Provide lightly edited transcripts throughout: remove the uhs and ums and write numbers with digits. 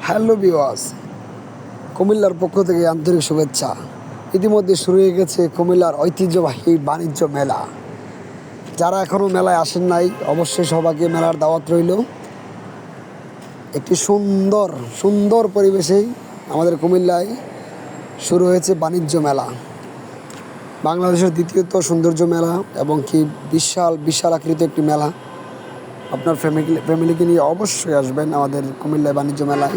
Hello viewers, কুমিল্লার পক্ষ থেকে আন্তরিক শুভেচ্ছা। ইতিমধ্যে শুরু হয়ে গেছে কুমিল্লার ঐতিহ্যবাহী বাণিজ্য মেলা। যারা এখনও মেলায় আসেন নাই, অবশ্যই সবাইকে মেলার দাওয়াত রইল। একটি সুন্দর সুন্দর পরিবেশেই আমাদের কুমিল্লায় শুরু হয়েছে বাণিজ্য মেলা। বাংলাদেশের দ্বিতীয়ত সৌন্দর্য মেলা এবং কি বিশাল বিশাল আকৃতি একটি মেলা। আপনার ফ্যামিলিকে নিয়ে অবশ্যই আসবেন আমাদের কুমিল্লায় বাণিজ্য মেলায়।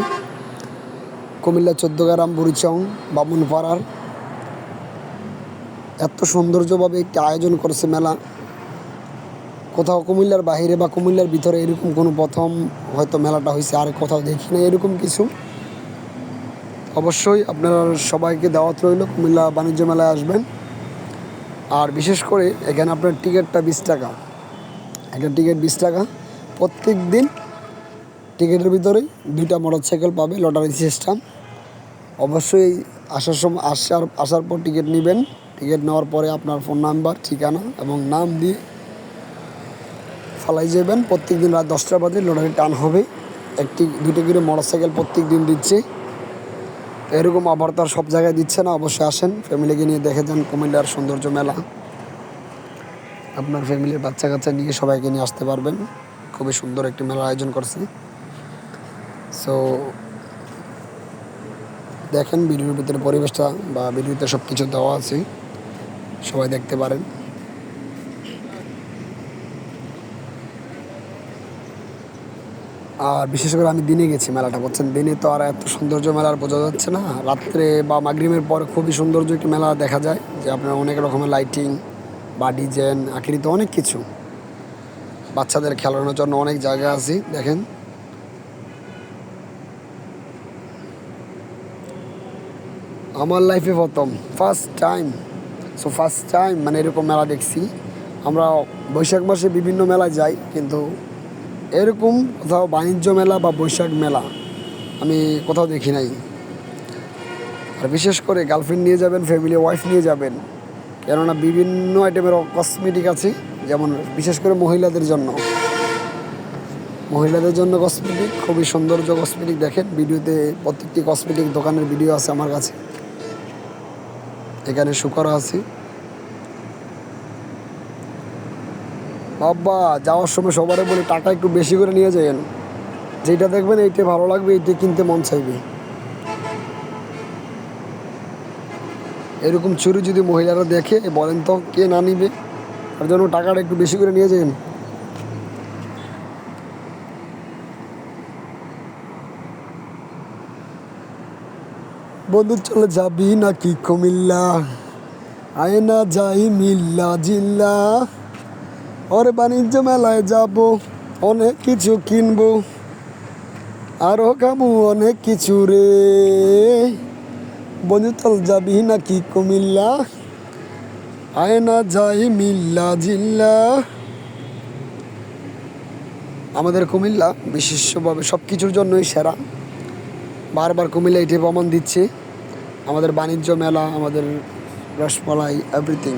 কুমিল্লা 14 গ্রাম বুড়িচং বামুনপাড়ার এত সৌন্দর্যভাবে একটি আয়োজন করেছে মেলা। কোথাও কুমিল্লার বাইরে বা কুমিল্লার ভিতরে এরকম কোনো প্রথম হয়তো মেলাটা হয়েছে, আর কোথাও দেখি না এরকম কিছু। অবশ্যই আপনারা সবাইকে দাওয়াত রইল, কুমিল্লা বাণিজ্য মেলায় আসবেন। আর বিশেষ করে এখানে আপনার টিকিটটা 20 টাকা, একটা টিকিট 20 টাকা। প্রত্যেক দিন টিকিটের ভিতরেই 2টা মোটরসাইকেল পাবে, লটারি সিস্টেম। অবশ্যই আসার পর টিকিট নেবেন। টিকিট নেওয়ার পরে আপনার ফোন নাম্বার, ঠিকানা এবং নাম দিয়ে ফালাই যাবেন। প্রত্যেক দিন রাত 10টা বাজে লটারি টান হবে। 2টা করে মোটরসাইকেল প্রত্যেক দিন দিচ্ছে। এরকম আবার তো আর সব জায়গায় দিচ্ছে না। অবশ্যই আসেন, ফ্যামিলিকে নিয়ে দেখে যান কুমিল্লার সৌন্দর্য মেলা। আপনার ফ্যামিলির বাচ্চা কাচ্চা নিয়ে সবাইকে নিয়ে আসতে পারবেন। খুবই সুন্দর একটি মেলার আয়োজন করছে। সো দেখেন ভিডিওর ভিতরে পরিবেশটা বা ভিডিওতে সব কিছু দেওয়া আছে, সবাই দেখতে পারেন। আর বিশেষ করে আমি দিনে গেছি মেলাটা, বলছেন দিনে তো আর এত সৌন্দর্য মেলার বোঝা যাচ্ছে না। রাত্রে বা মাগরিবের পর খুবই সৌন্দর্য একটি মেলা দেখা যায়, যে আপনার অনেক রকমের লাইটিং বা ডিজাইন আকৃতি অনেক কিছু। বাচ্চাদের খেলানোর জন্য অনেক জায়গা আছে। দেখেন আমার লাইফে প্রথম ফার্স্ট টাইম মানে এরকম মেলা দেখছি। আমরা বৈশাখ মাসে বিভিন্ন মেলায় যাই, কিন্তু এরকম কোথাও বাণিজ্য মেলা বা বৈশাখ মেলা আমি কোথাও দেখি নাই। আর বিশেষ করে গার্লফ্রেন্ড নিয়ে যাবেন, ফ্যামিলি ওয়াইফ নিয়ে যাবেন, কেননা বিভিন্ন আইটেমের কসমেটিক আছে। যেমন বিশেষ করে মহিলাদের জন্য কসমেটিক, খুবই সৌন্দর্য কসমেটিক। দেখেন ভিডিওতে প্রত্যেকটি কসমেটিক দোকানের ভিডিও আছে আমার কাছে। এখানে শুকরা আছে। বাবা যাওয়ার সময় সবারে বলে টাকা একটু বেশি করে নিয়ে যাবেন, যেটা দেখবেন এইটা ভালো লাগবে, এইটা কিনতে মন চাইবে। এরকম চুরি যদি মহিলারা দেখে বলেন তো কে না নিবে? তার জন্য টাকাটা একটু বেশি করে নিয়ে যাবেন। বন্ধু চলে যাবি নাকি কুমিল্লা, আয় না যাই মিল্লা জিল্লা, ওরে বাণিজ্য মেলায় যাব, অনেক কিছু কিনবো, আরো খাবো অনেক কিছু রে। বন্ধু চল যাবি নাকি কুমিল্লা, আয় না যাই মিল্লা জিল্লা। আমাদের কুমিল্লা বিশেষভাবে সব কিছুর জন্যই সেরা। বারবার কুমিল্লা এটি প্রমাণ দিচ্ছে। আমাদের বাণিজ্য মেলা, আমাদের রসমালাই, এভরিথিং।